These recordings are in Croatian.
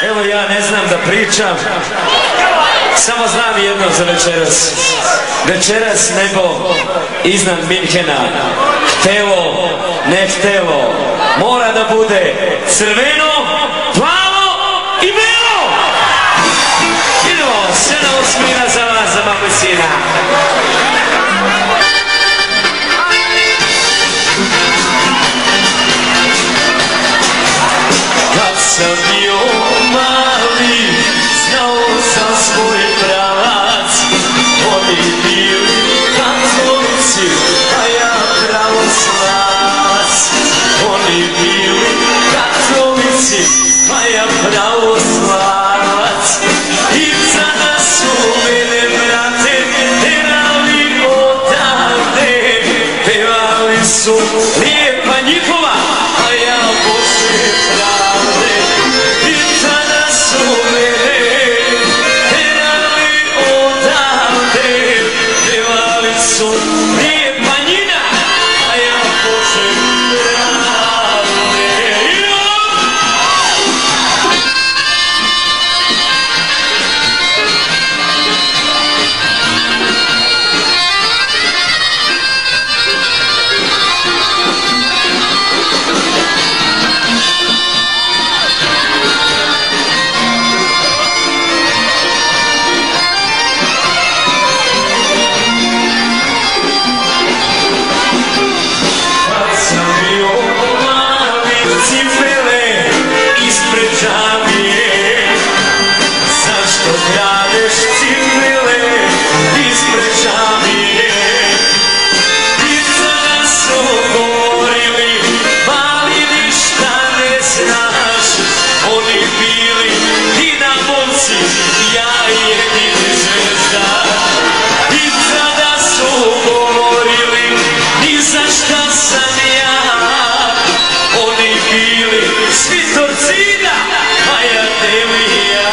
Evo ja ne znam da pričam, samo znam jedno za večeras. Večeras nebo iznad Minhena, htelo, ne htelo, mora da bude crveno, plavo i belo. Idemo, 7/8 za vas, za mamu i sina. Kad sam bio mali, znao sam svoj pravac. Oni bili katolici, a ja pravoslavac. Oni bili katolici, a ja pravoslavac. I sada su mene, brate, terali odavde. Pevali su lijepa njihova, a ja Bože pravde. I sada su mene terali odavde. Pevali su lijepa njina, a ja Bože pravde. Kad sam bio mali, cipele ispred džamije. Zašto kradeš cipele ispred džamije? I sada su govorili, mali ništa ne znaš. Oni bili dinamovci, ja jedini zvezdaš. I sada su govorili, ni za šta sam ja. Oni bili svi torcida, a ja devija.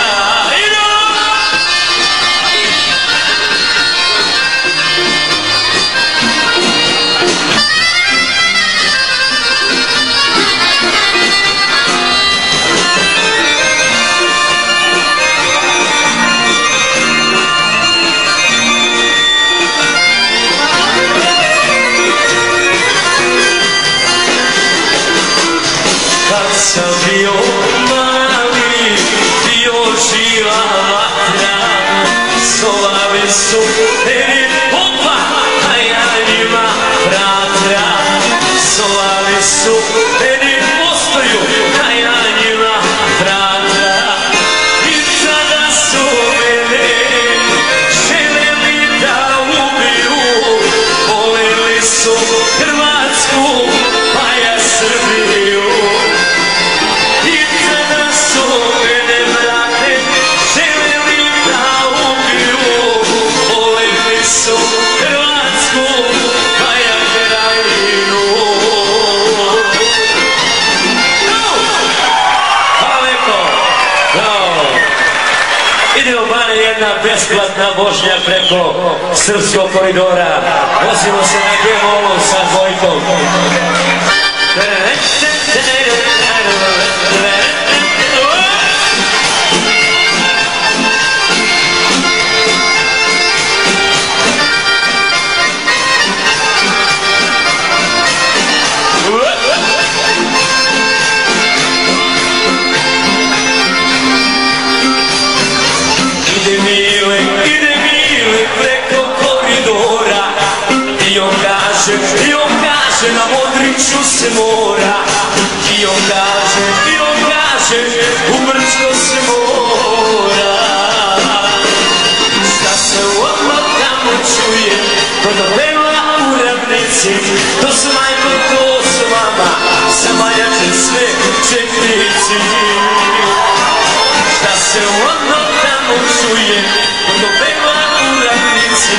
Kad sam bio mali, bio živa vatra. Solavi su meni popa, a ja njima vratra. Solavi su meni postaju, a ja njima vratra. I sada su mene želeli da ubiju. Voleli su Hrvatsku, pa ja Srbiju. I kada su mene, brate, želeli da ubiju. Voleli su Hrvatsku, pa ja Krajinu. Hvala lepo. Idemo bane, jedna besplatna vožnja preko Srpskog koridora. Vozimo se na G-molu sa dvojkom. Ide mile preko koridora. I on kaže, na Modriću se mora. I on kaže, u Brčko se mora. Šta se odmah tamo čuje, kod peva u Ravnici. To su majko, to su mama, sama jače sve četnici. Šta se odmah tamo čuje, kod peva u Ravnici.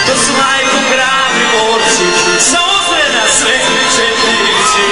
To su majko, gravi morci, sa ozrena sve četnici.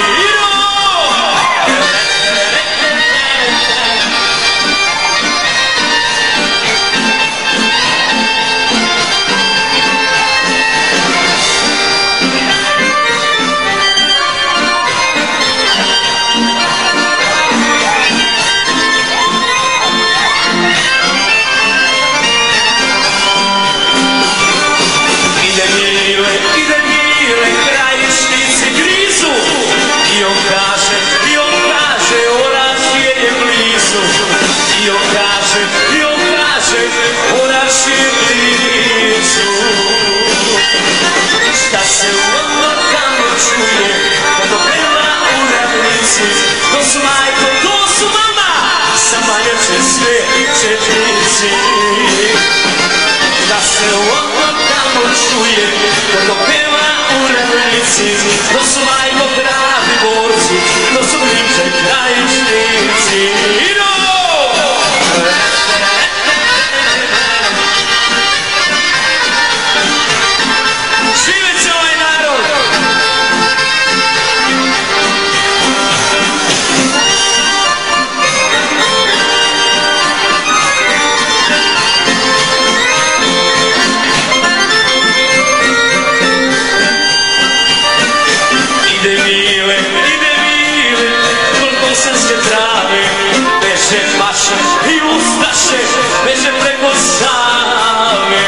paše i ustaše beže preko Save.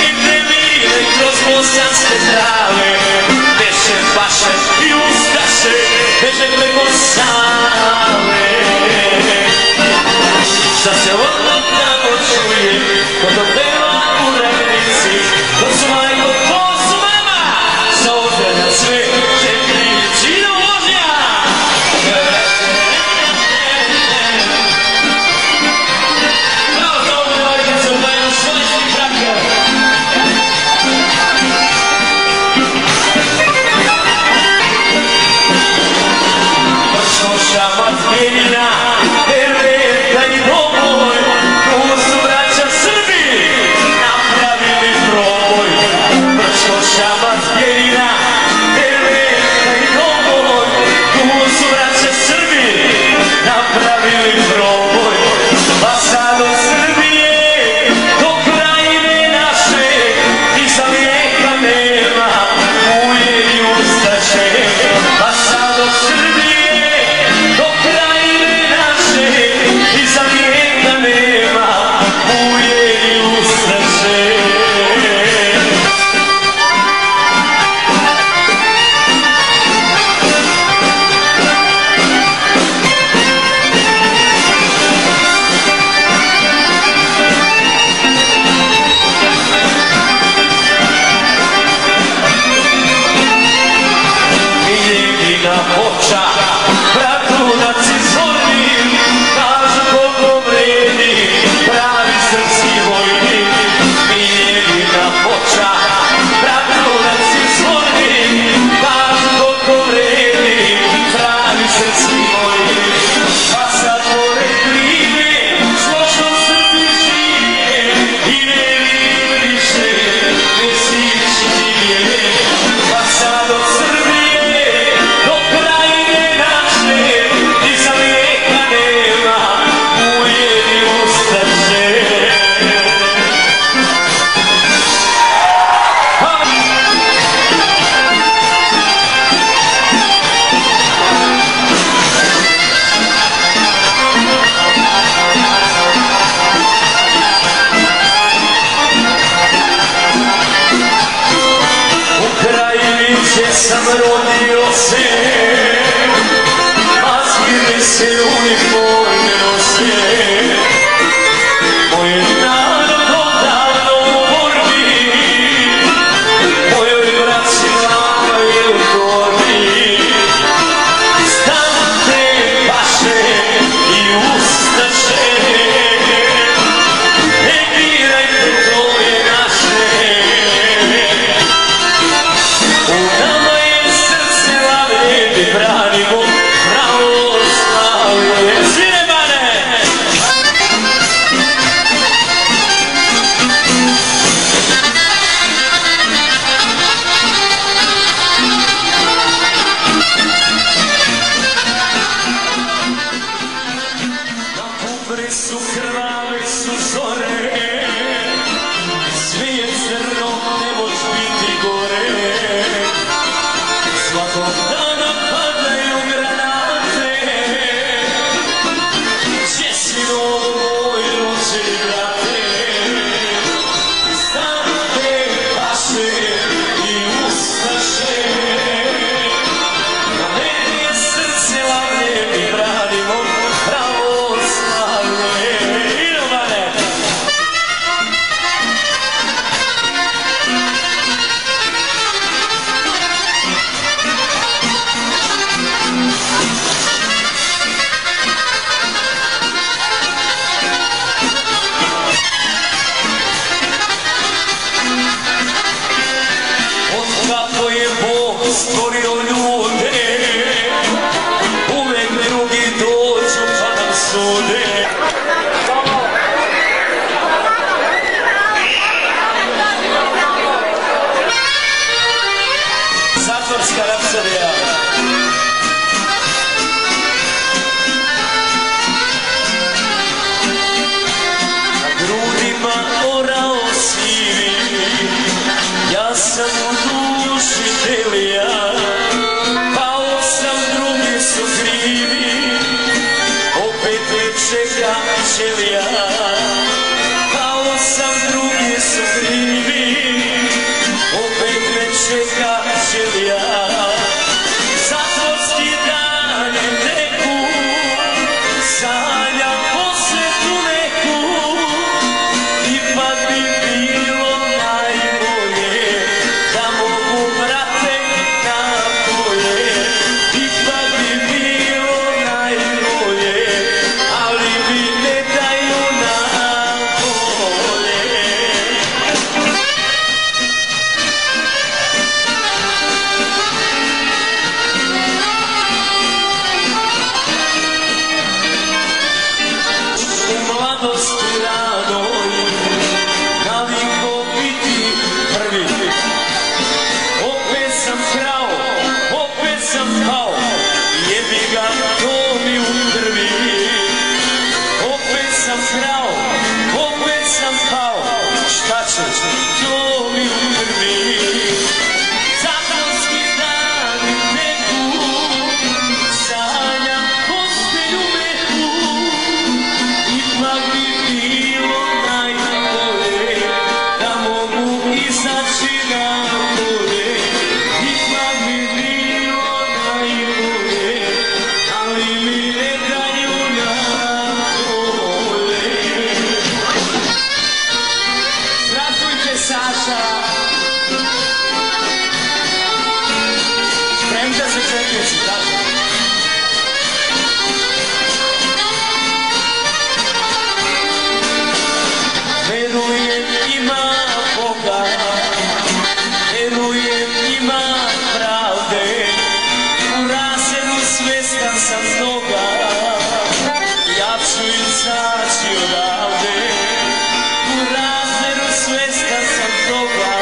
Ide mile kroz bosanske trave, beže paše i ustaše beže preko Save. Šta se odmah tamo čuje, ko to peva u ravnici, to su majko, to su mama, sa oželja sve četiri čino vožnja. Bravo, to ovdje vajkicu, da je svojski kraker. Vršno šamat genina, Erveta i Domoj, tu su braća Srbi napravili proboj. Vršno šamat genina, Erveta i Domoj, tu su braća Srbi napravili proboj. Pa sad od Srbije do krajine naše i za vijeka nema uje i ustaše. Pa sad od Srbije do krajine naše i za vijeka nema uje i ustaše. Jedina hoća, bratunac i zorni, kažu koliko vredi pravi srpski vojnik. Jedina hoća, bratunac i zorni, kažu koliko vredi pravi srpski vojnik. Pa sad pored Drine složno Srbi žive i ne vidim više mesići divlje. Pa sad od Srbije do krajine naše i za vijeka nema uje i ustaše. U krajini gdje sam rodio se, maskine se uniforme nose. Moj narod odavno u borbi, mojoj braći glava je u torbi. Stanite paše i ustaše, ne dirajte, to je naše. U nama je srce lavlje, mi branimo pravoslavlje. Svirebane! Na Kupri su krvave su zore, svi je crno, ne moć biti gore. Svakog dana padaju granate, gdje si moj rođeni brate. Stanite paše i ustaše, na meni je srce lavlje, mi branimo pravoslavlje. Idovane! Od kako je Bog stvorio ljude, uvek drugi dođu pa nam sude. Zatvorska rapsodija. Na grudima orao sivi, ja sam u duši delija, pao sam, drugi su krivi. volja. Zatvorski dani teku, sanjam posvetu neku, ipak bi bilo najbolje da mogu brate na polje. Ipak bi bilo najbolje, ali mi ne daju na polje. U mladosti radoj naviko biti prvi. Opet sam krao, opet sam pao, jebi ga, to mi u krvi. Opet sam krao, opet sam pao, šta ćeš, to mi u krvi. Zatvorski dani teku, sanjam postelju meku, ipak bi bilo najbolje da mogu izaći na polje. Ipak bi bilo najbolje, ali mi ne daju na polje. Zdravstvujte, Saša! Spremite se, čekajci, Saša! Verujem ima Boga, verujem ima pravde, u rasedu svestan sam toga, ja ću izaći odavde. U rasedu svestan sam toga,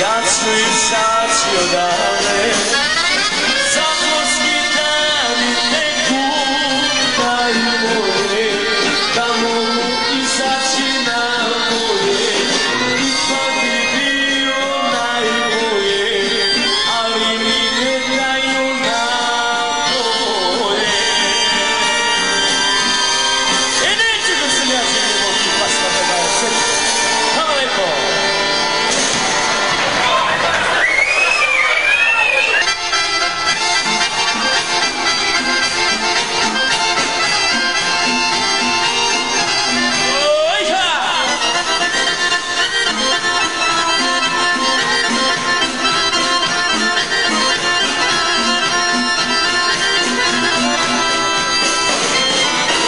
ja ću izaći odavde. Zatvorski dani teku, najbolje da mogu izaći na polje. Ipak bi bilo najbolje, ali mi ne daju na polje. Neće da se ja želim oči pasla da daje sve. Hvala lepo.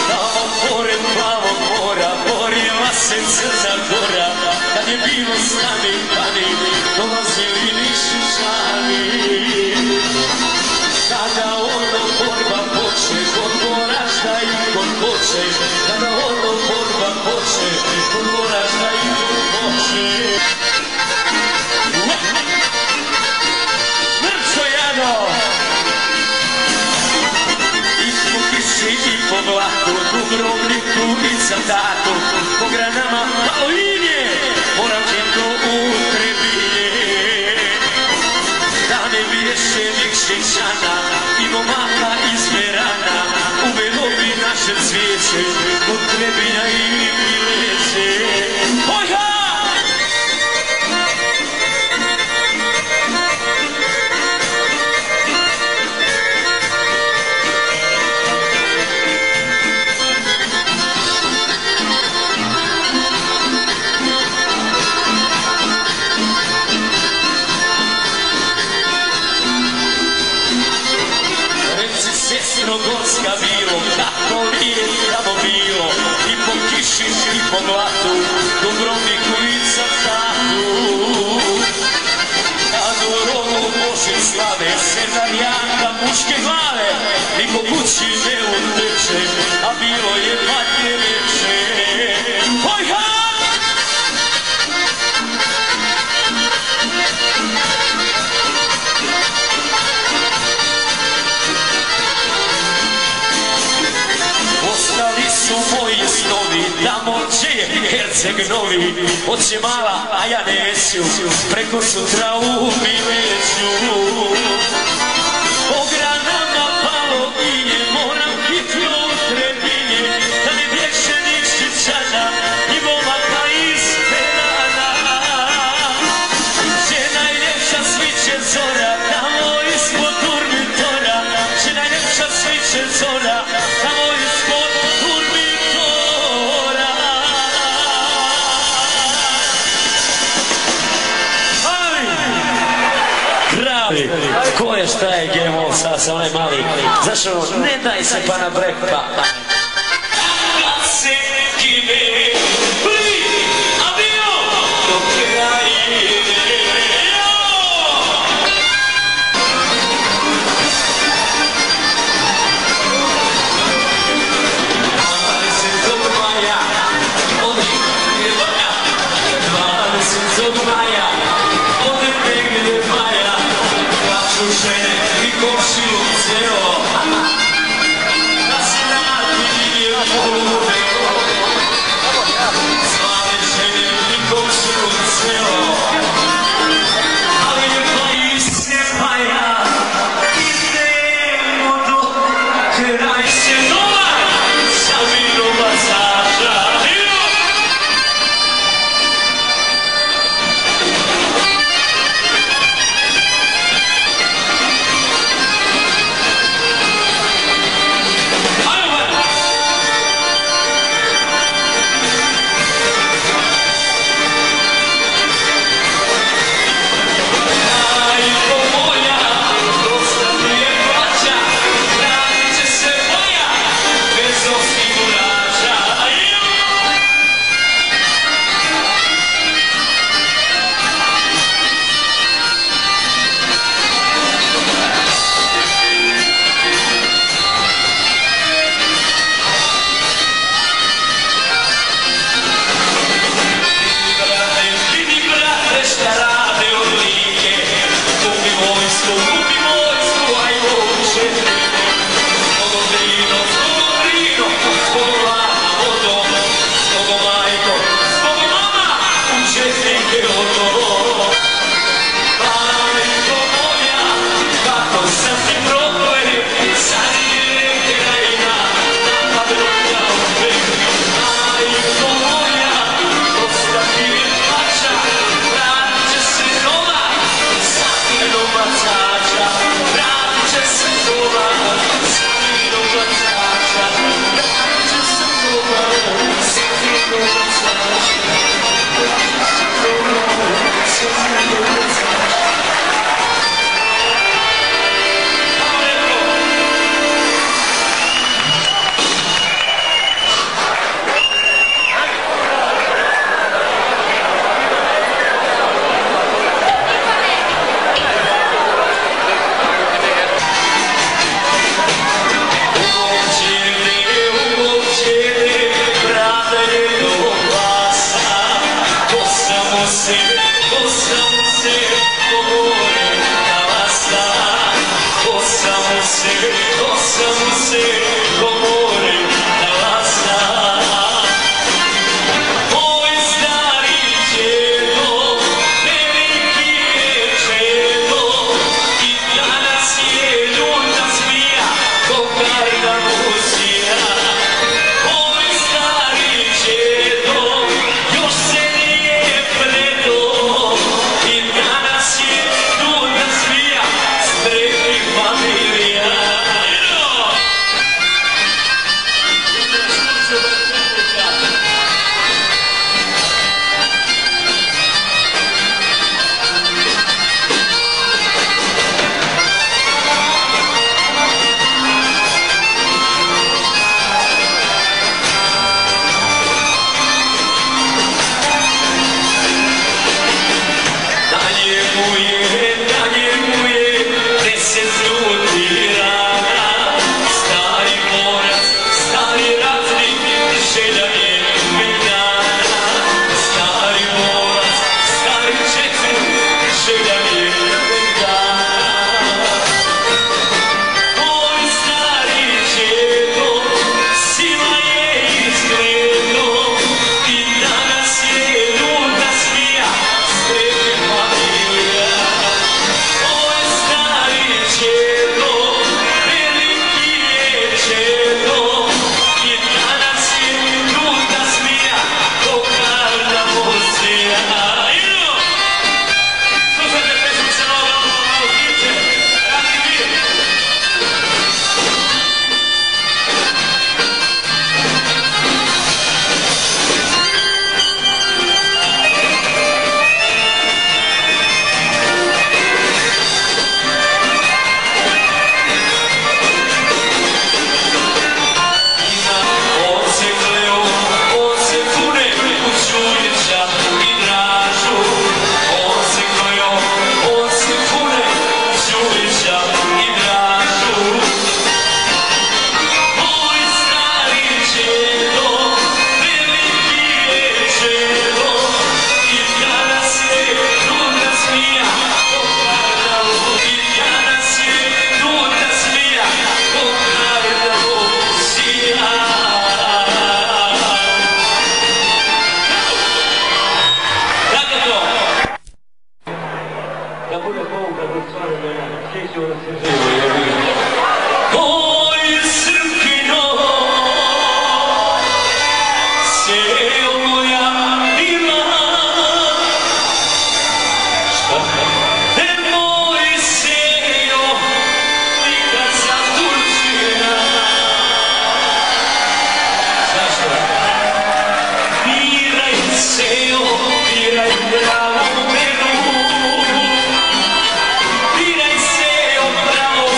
Tamo pored plavog mora borila se Crna Gora, kad je bilo stani pani, dolazili Nišićani. Kada ono borba poče, kod Goražda i kod Koče, kada ono borba poče, kod Goražda i kod Koče. Mrčo Jano! I po kiši i po blatu, Dubrovniku i Cavtatu, po granama Palovinje, Moravčino u Trebinje. Da ne biješe Nikšićana i momaka iz Verana, uvelo bi naše cvijeće od Trebinja i Mileće. Ojha! Sestro-gorska bilo, kako li je tamo bilo, i po kiši i po blatu, Dubrovniku i Cavtatu. Kad u rovu Bože slave, Sezarjaka muške glave, niko kući ne uteče, a bilo je patnje veče. Ojha! Ostali su moji snovi, tamo će je Herceg Novi, hoće mala, a ja neću, preko sutra u Mileću. Po granama Palovinje, moram hitno u Trebinje, da mi bješe Nikšićana i momaka iz Verana. Gdje najljepša sviće zove, pozdravili. Ko je, šta je GMO, sa onaj mali. Zašto ne daj se pa na brek pa. Oj, Srpkino, seo moja mila, nemoj seo, nikad sam tuđina. Zašto? Biraj seo, biraj pravu veru, biraj seo pravo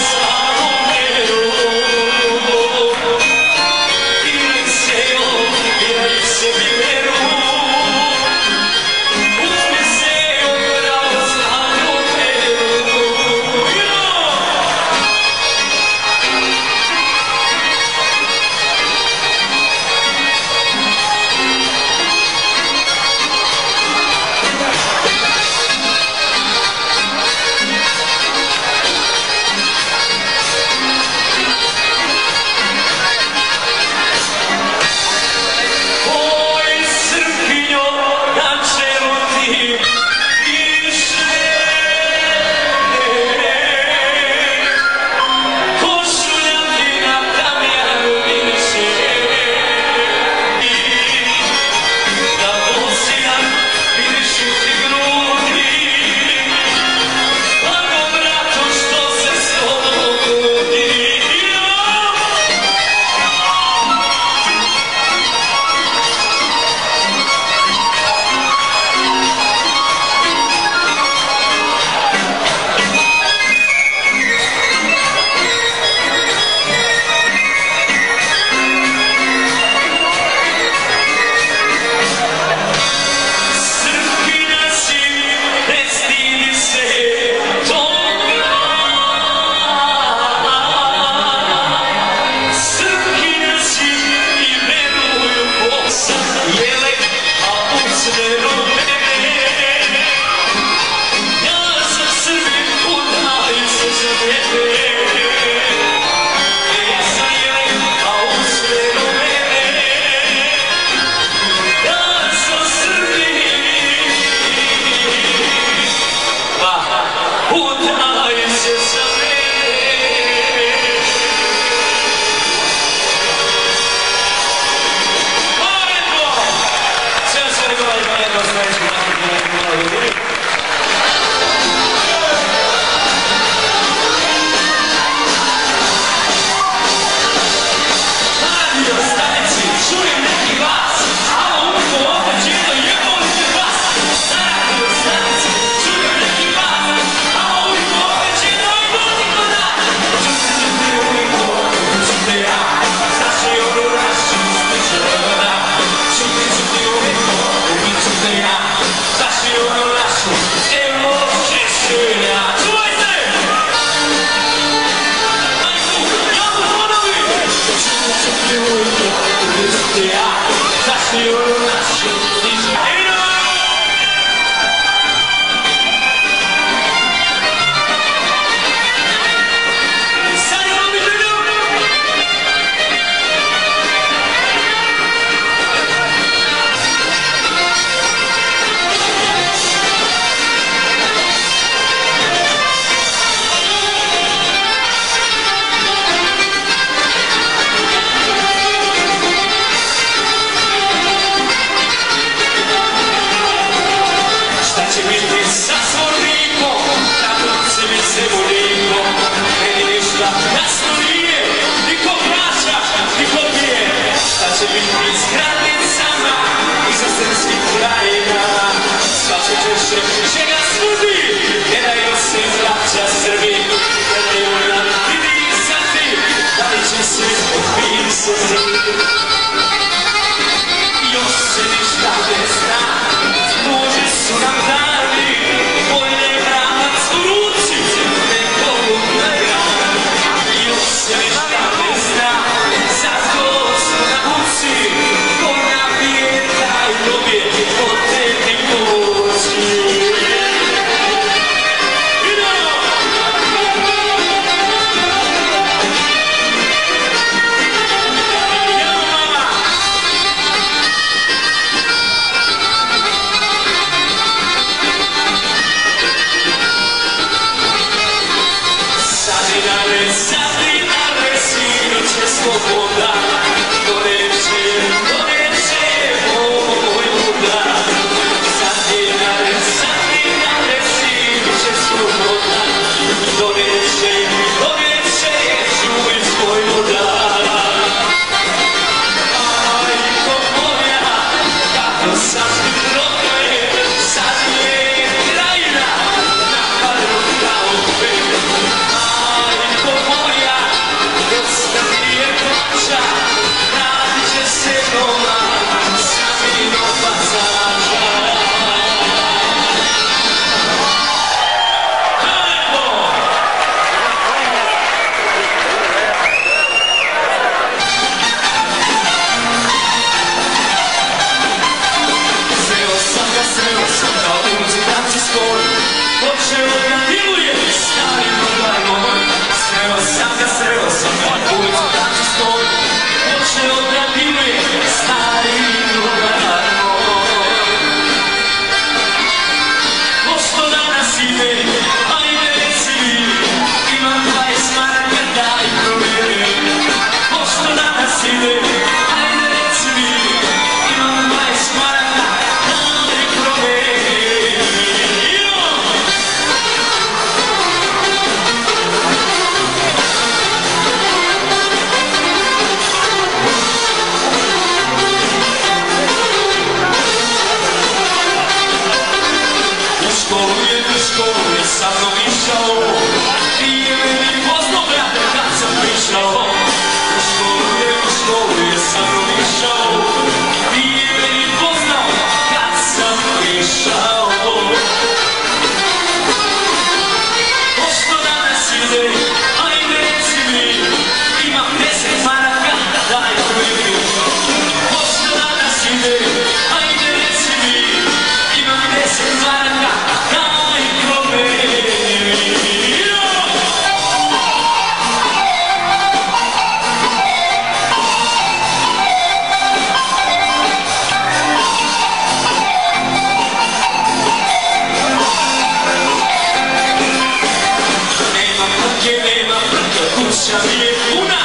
Kuća mi je puna,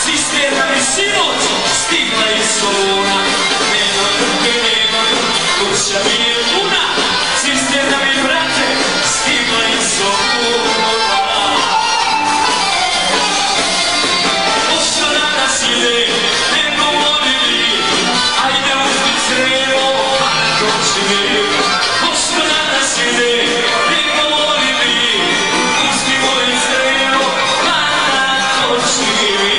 cisterna mi sinoć stigla iz Soluna. Nema druge, nema, kuća mi je puna, cisterna mi, brate, stigla iz Soluna. Pošto danas ide, ne govori mi, ajde uzmi crevo, pa doći mi. Pošto danas ide, ne govori mi, uzmi moj crevo, pa doći mi.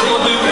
Kod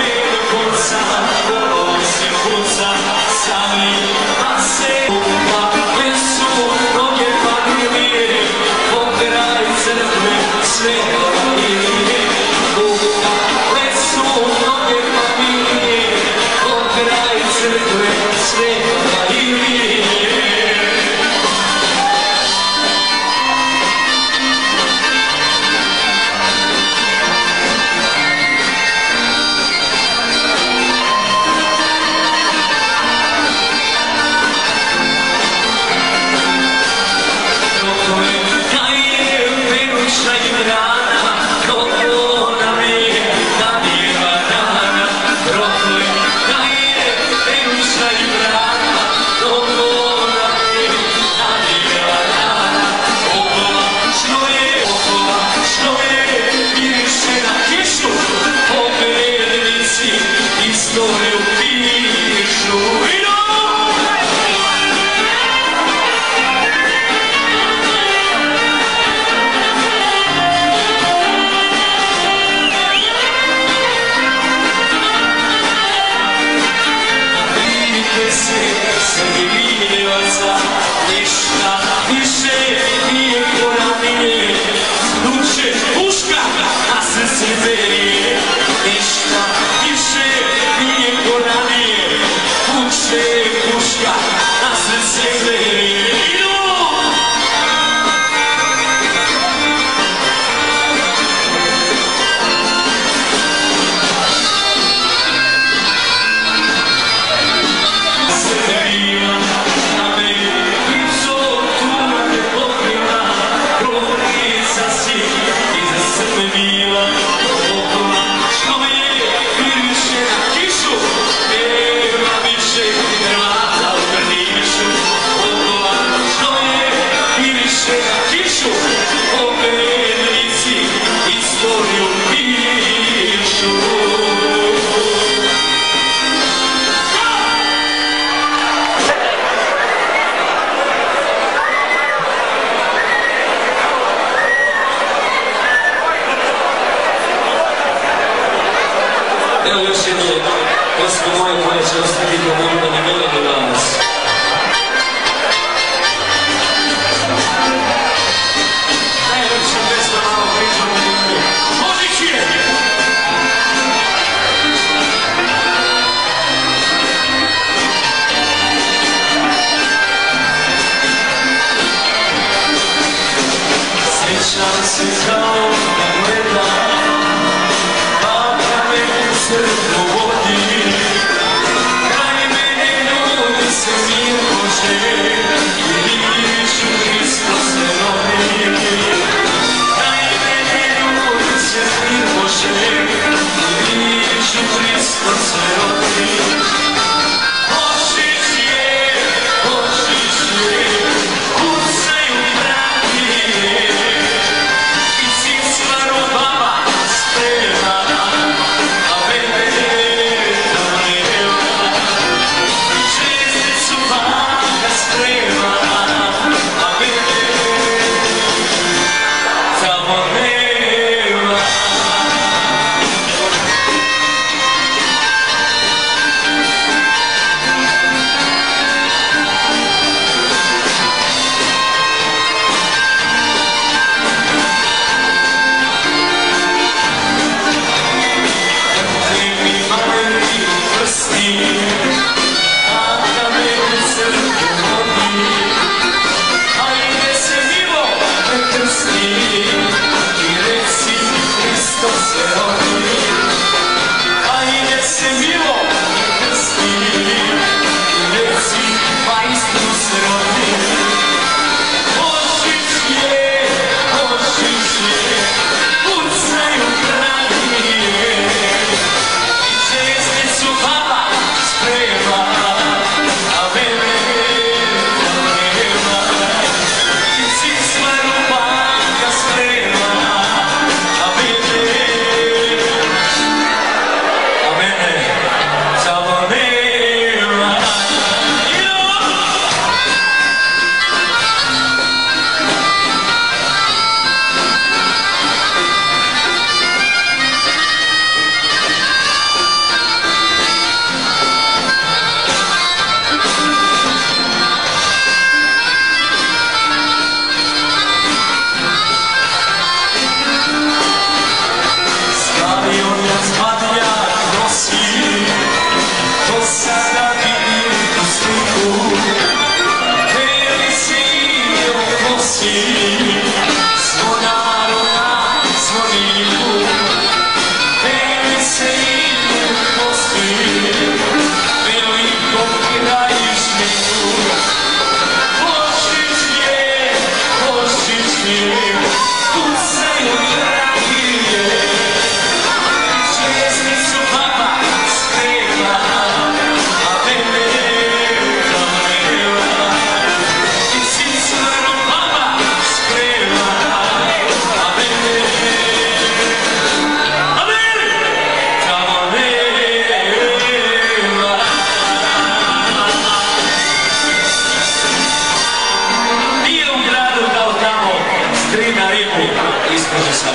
Evo još jedne pesme moje koje će ostati kao urbani melodi danas. Najlepša pesma malo pričam o ljubi. Božić je! Sjećam se kao da gledam, baka me u crkvu vodi, kraj mene ljudi se mir može i vidiću Hristo se rodi. Kraj mene ljudi se mir može i vidiću Hristo se rodi. Božić je, kucaju vrati, i cicvaru baba sprema, a veneta nema. I česticu baka sprema, a veneta nema.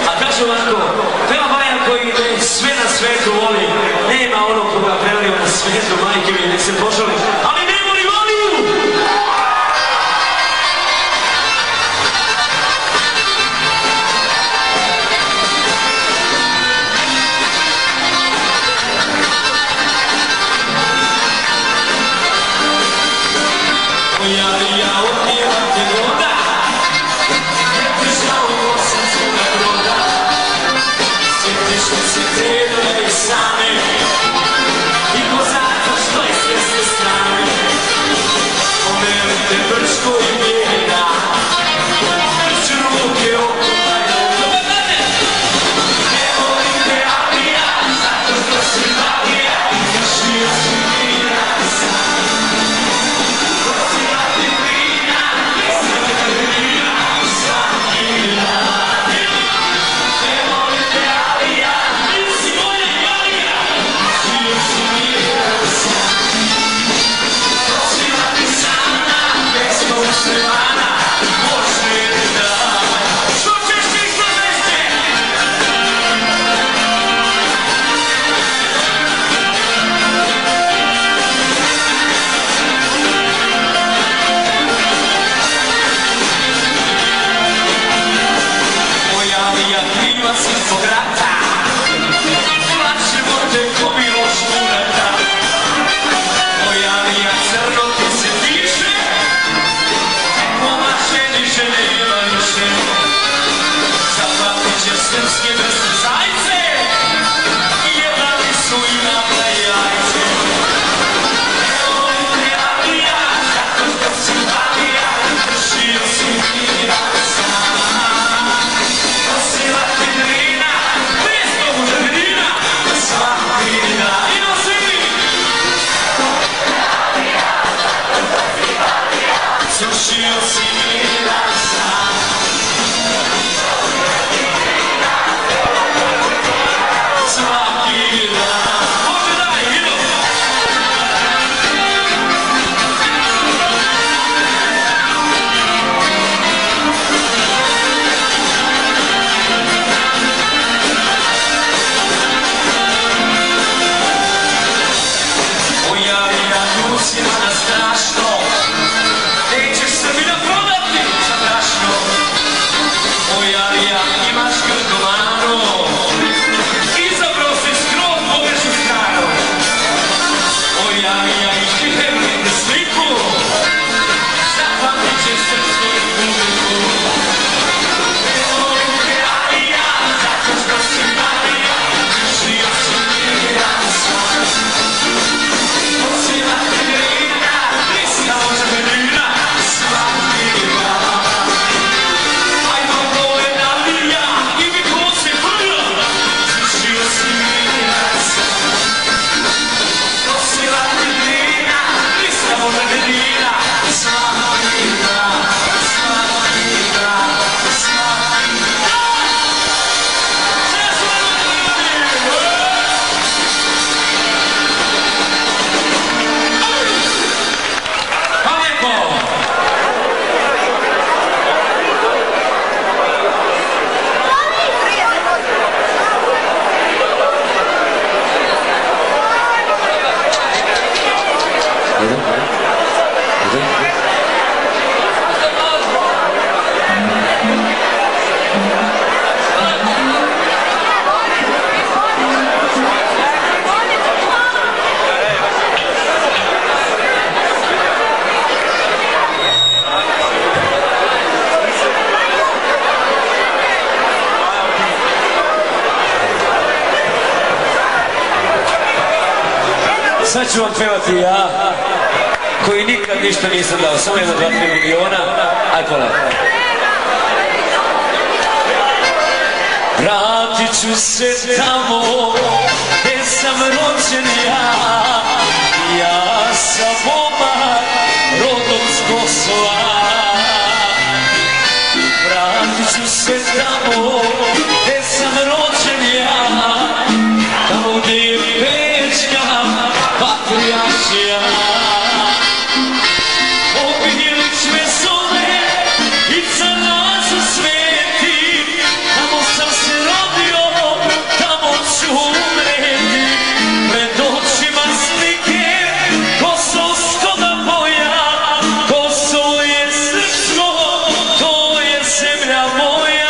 A kaže ovako, peva Bajan koji sve na svetu voli, nema onog koga prelio na svetu, majke mi, nek se požali, ali ne voli voliju! Ja odnijevam te voda, se credo lei sane, dico santo sto e stesse sad ću vam pevati ja, koji nikad ništa nisam dao, samo 1-2-3 miliona, aj polako. Vratit ću se tamo gdje sam rođen ja, ja sam momak rodom s Kosova. Vratit ću se tamo gdje sam rođen ja, tamo gdje je Bečka patrijaršija. Obilić me zove i za nas u sveti, tamo sam se rodio, tamo ću umreti. Pred očima slike kosovskoga boja, Kosovo je srpsko, to je zemlja moja.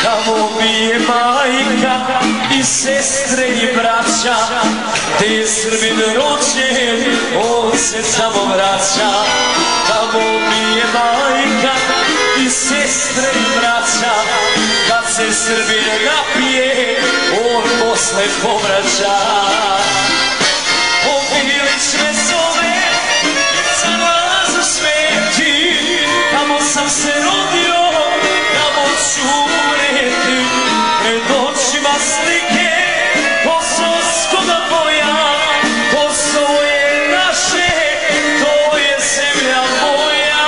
Tamo mi je majka i sestre i braća, te je Srbin rođen, on se tamo vraća. Tamo mi je majka i sestre i braća, kad se Srbin napije, on posle povraća. Obilić me zove, za nas u sveti, tamo sam se rodio, tamo ću umreti. Pred očima slike kosovskoga boja, Kosovo je naše, to je zemlja moja.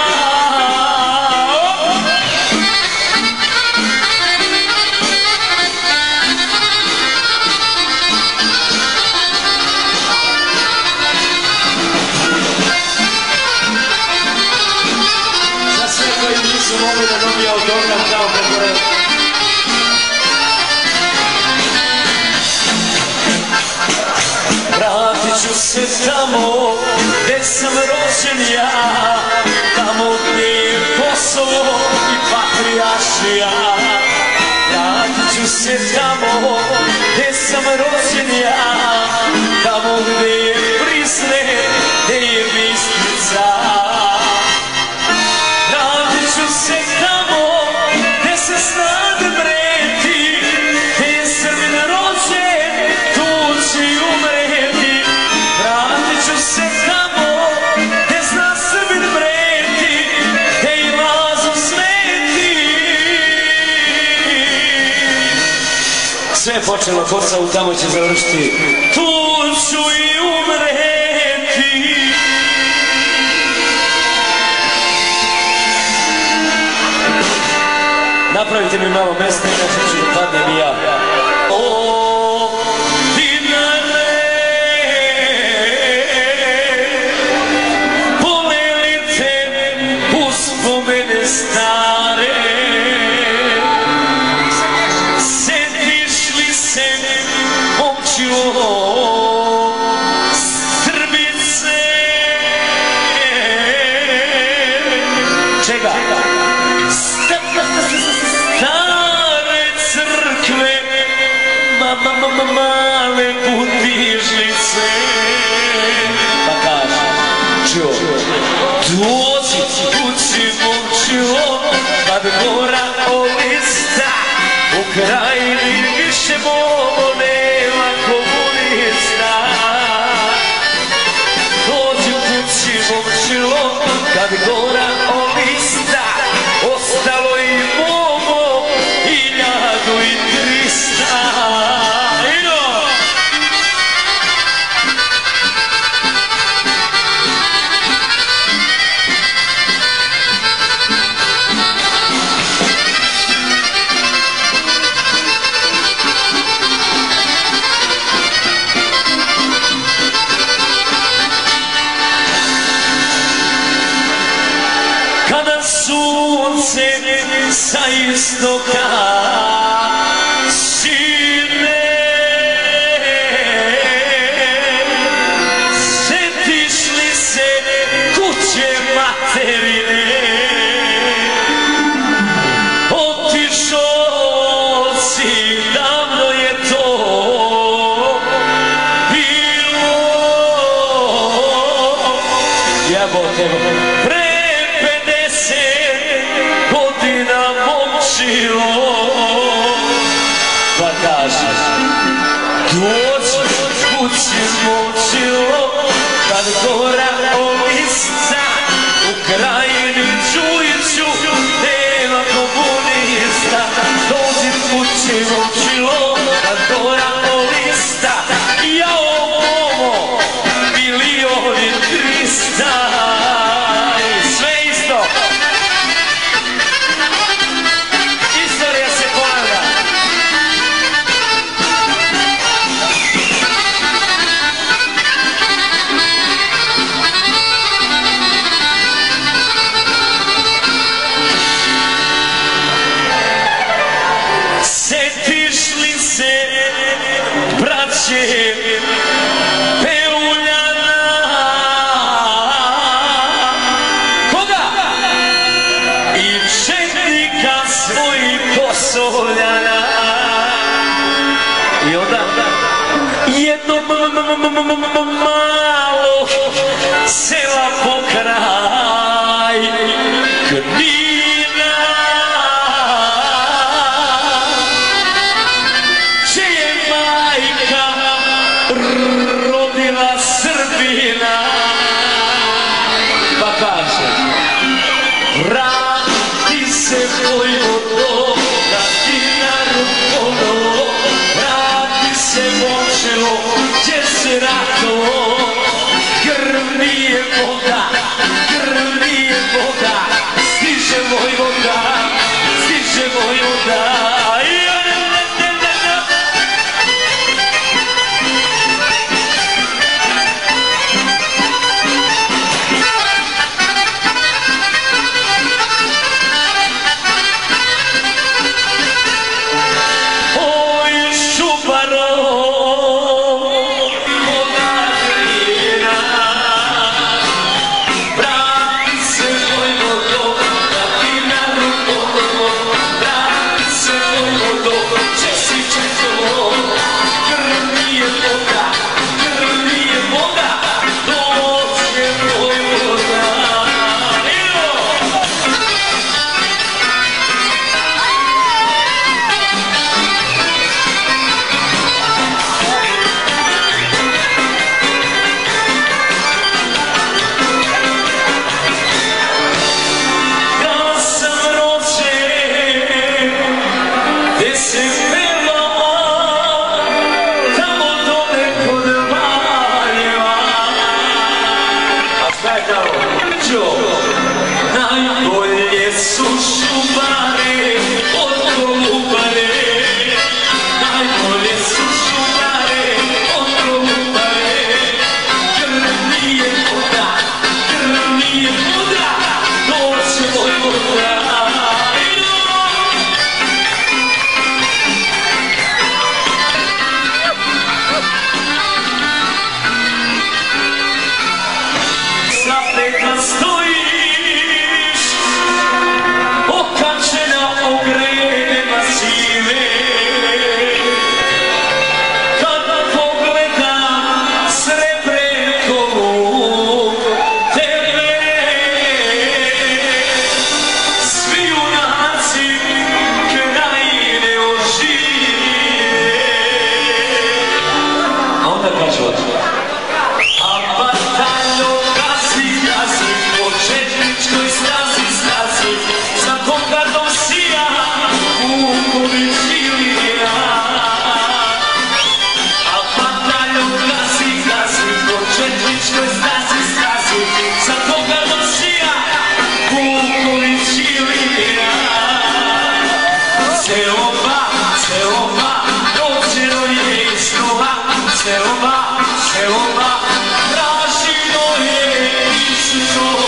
Za sve koji nisu mogli da dobiju autograf kao kako je. Vratit ću se tamo gdje sam rođen ja, tamo gdje je Kosovo i patrijaršija. Vratit ću se tamo gdje sam rođen ja, tamo gdje je Prizren, gdje je Bistrica. Vratit ću se tamo gdje se snade breti, gdje je Srbin rođen, tu ću umreti. Vratit ću se tamo gdje zna Srbin breti, gdje i Lazo sveti. Sve je počelo, Kosovo tamo će završiti, tu ću i umreti. Napravite mi malo mesta, inače ću da padnem i ja. O, Dinare, boleli te uspomene stare, setiš li se, momčilo, Srbice? Čega? Stare crkve, male butižnice. Pa kaže, čuo, dođi kući momčilo, kad gora olista, u krajini više mogo nema komunista. Dođi kući momčilo, kad gora olista, ostalo i mogo 1300. Kada sunce sa istoka sine, setiš li se kuće materine? Otišao Pre 50 godina momčilo, pa kaže, dođi kući momčilo, kad gora olista, u krajini Đujiću nema komunista. Dođi kući momčilo, kad gora olista, jao momo, milioni 300. Sve isto. Istorija se ponavlja. Setiš li se, braće, Soljana? I onda jedno malo sela pokraj Knina, čija je majka rodila Srbina, pa kaže, vrati se vojvodo, gdje se ratovo, krv nije voda, stiže vojvoda, stiže vojvoda. Najbolje su šumare od Kolubare, najbolje su šumare od Kolubare. Krv nije voda, doće vojvoda. Zapeka stojiš, okačena u grede masive, kada pogledam Srebrenkovu tebe, svi junaci krajine ožive. A onda kaže ovdje, a bataljon po četničkoj stazi, sa kokardom sija, Vuković Ilija. A bataljon gazi, po četničkoj stazi, sa kokardom sija, Vuković Ilija. Seoba, rođeno je iz Nova, seoba, tražino je iz Nova.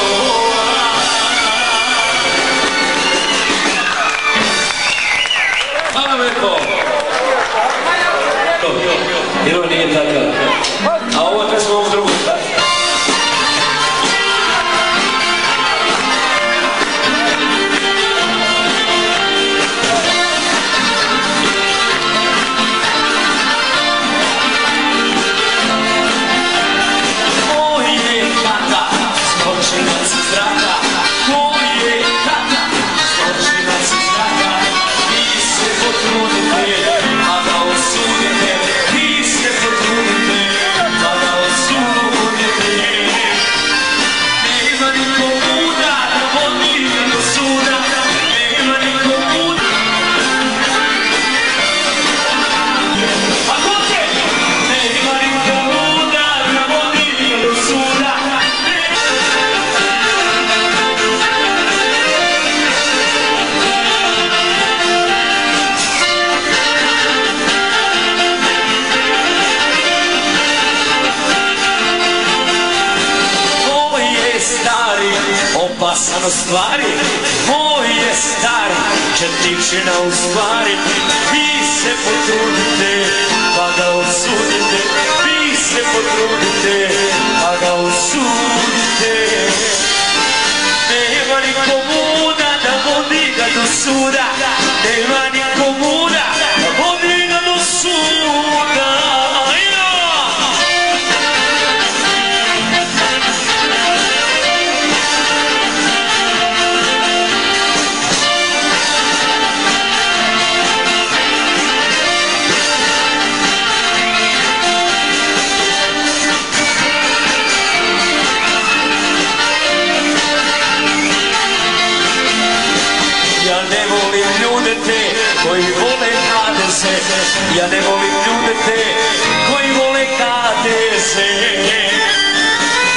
Hvala lepo. Jer ovo nije takav. A ovo je smo ovom drugom stvari. pisano stvari, moj je stari četničina u stvari. Vi se potrudite pa ga osudite, vi se potrudite pa ga osudite. Nema ni komuda da vodi ga do suda, nema ni komuda da vodi ga do suda. Koji vole HDZ, ja ne volim ljude te koji vole HDZ.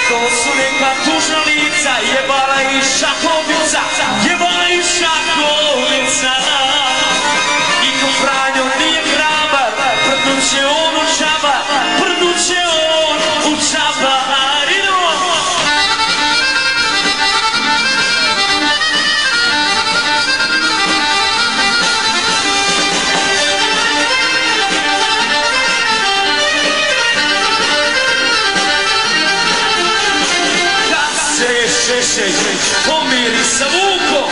To su neka tužna lica, jebala i šakovica, jebala i šakovica. I ko Franjo nije hrabar, prdnuće on u čabar, prdnuće on u čabar. Pomiri sa Vukom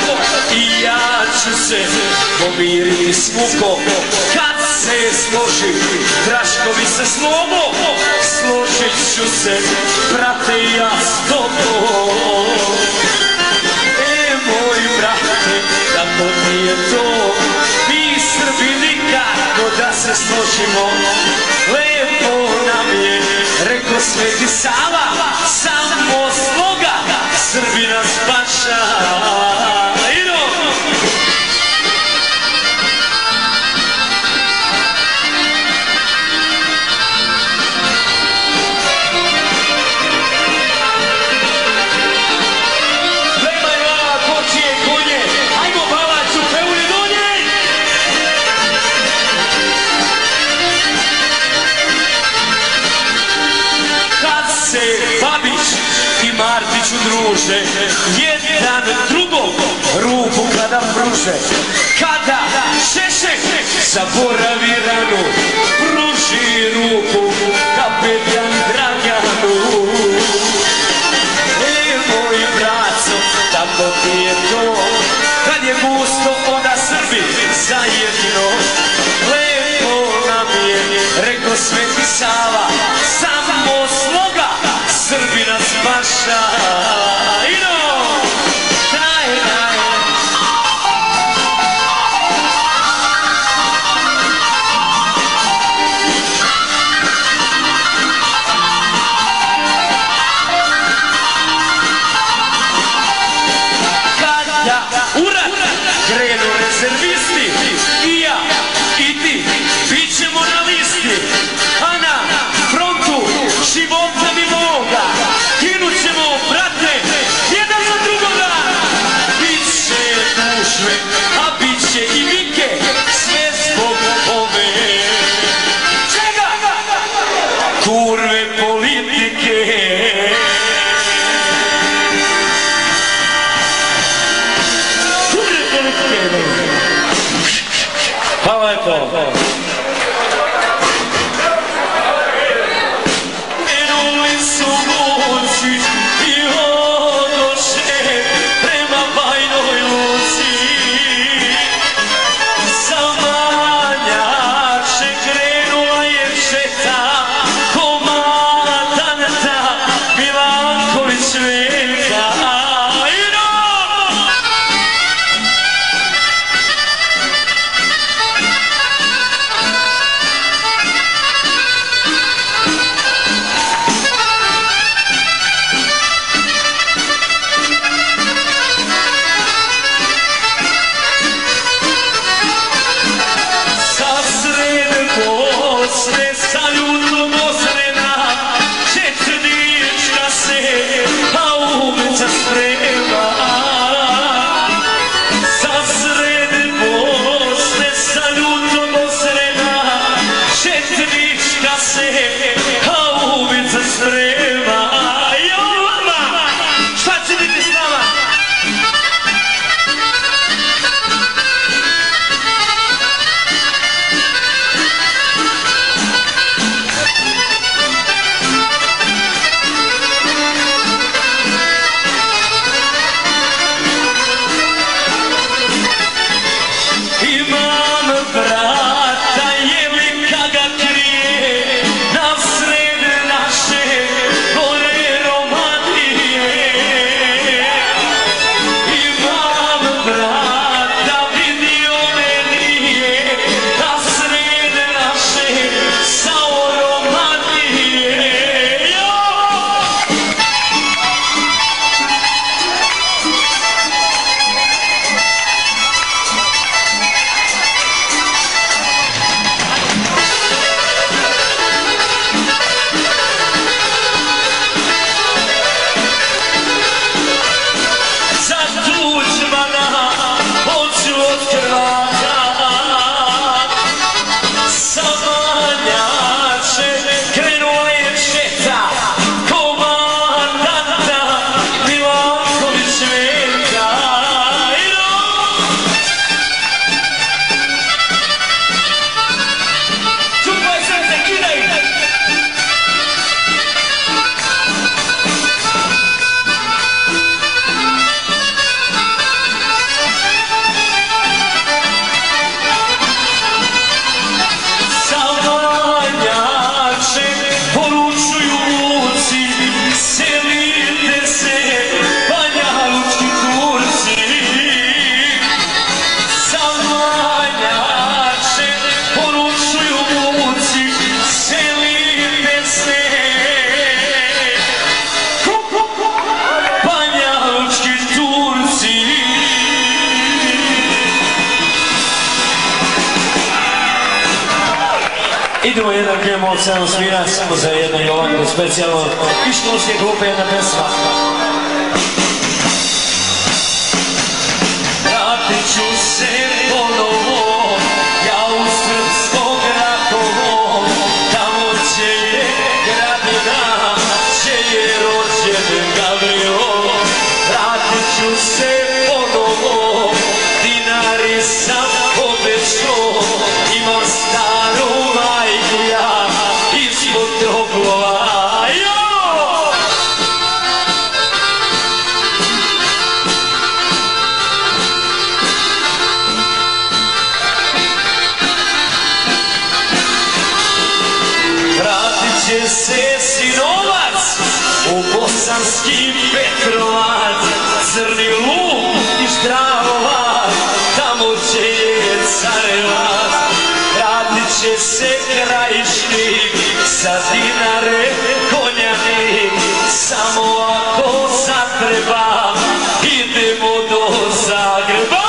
i ja ću se pomiriti s Vukom. Kad se složi Draškovi sa Slomom, složit ću se, brate, ja s tobom. Moj brate, tako nije to, mi Srbi nikako da se složimo. Lepo nam je, rekao Sveti Sava, samo sloga Srbi nas spaša. Martiću druže, jedan drugog ruku kada pruže, kada Šešek zaboravi ranu, pruži ruku kapetan Draganu. Moj braco, tako ti je to, kad je gusto onda Srbi zajedno. Lepo nam je, rekao Sveti Sava, samo sloga Srbi nas spaša. Kada u rat krenu rezervisti, i ja i ti bit ćemo na listi, a na frontu života mi moga ginut ćemo, brate, jedan za drugoga. Bit će dušve, a bit će i vike, sve zbog ove čega? Kurve politike. Kurve politike. Hvala lepo. I odoše prema Bajnoj Luci. Idemo jedan Game of Sound svirat, samo za jedno Jovanku specijalno. I školske glupe jedna pesma. Vratit ću se ponovo, ja u srpsko Grahovo, tamo će je gradina, će je rođen Gavrilo. Vratit ću se ponovo, dinari sam obećao, imam staru majku ja, ispod troglova. Vratit će se sinovac u Bosanski Petrovac, Crni luk i Štravovac, tamo će je Carevac. Vratit će se Krajišnik, sa Dinare Konjanik, samo ako zatreba, idemo do Zagreba.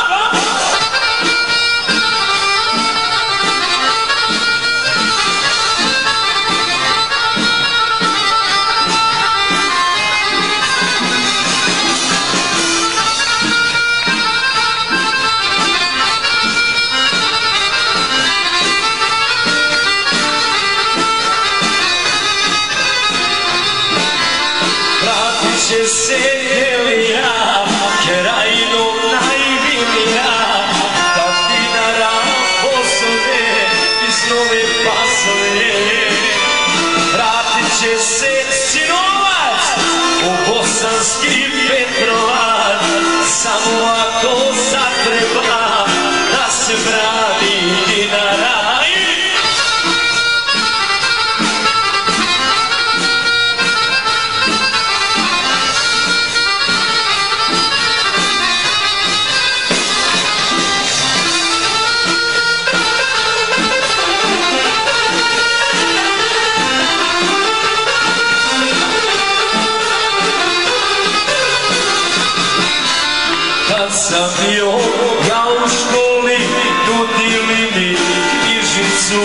Će se Helija, krajinom najvilija, da Dinara posove iz Nove Pasove. Vratit će se sinovac u Bosanski Petrovac, samo ako zatreba da se brani Dinara. Kad sam bio ja u školi, nudili mi knjižicu,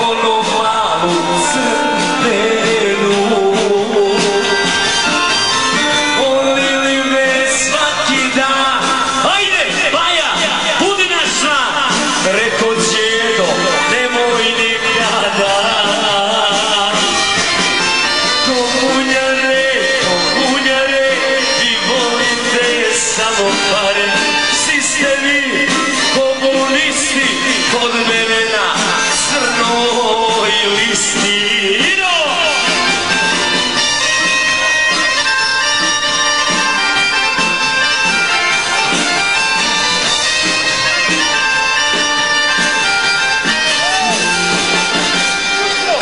onu malu crvenu. Volili me svaki dan, ajde Baja, budi naš član. Reko djedo, nemoj nikada. Komunjare, vi volite samo pare, svi ste vi komunisti, kod mene na crnoj listi.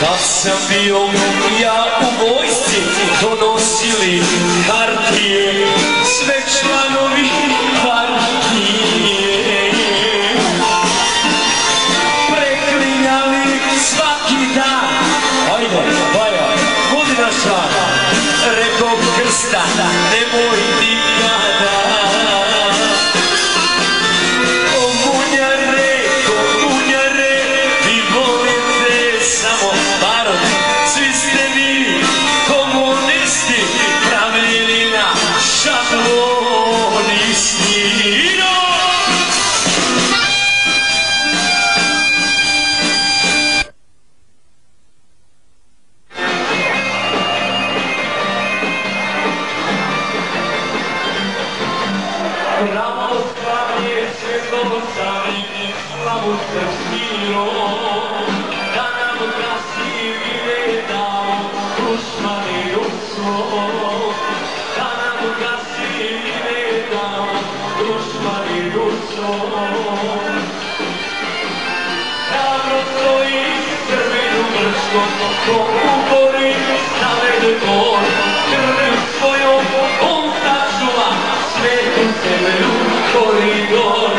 Kad sam bio ja u vojsci, donosili hartije, sve članovi partije. Preklinjali svaki dan, ajde, Baja, budi naš član. Rekao Krsta, nemoj nikada. Komunjare, vi volite samo barod, svi ste vi komunisti, pravili na šablonisti. Bravo slavije Svetosavi i slavu Srpskiro, da nam krasivine dao Tušman i Ruso, da nam krasivine dao Tušman i Ruso. Hrabro stoji Srbinu Brčkom, ko ubori stavede gol, krvim svojom on sačuva svetu severu koridor.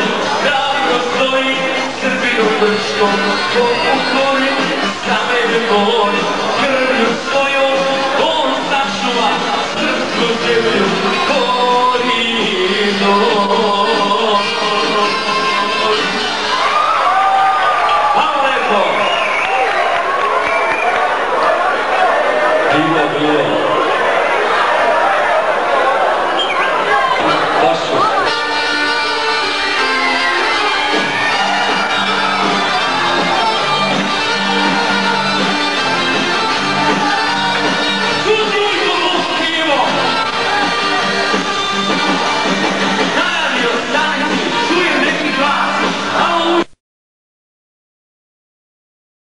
Hrabro stoji Srbinu Brčkom, ko ubori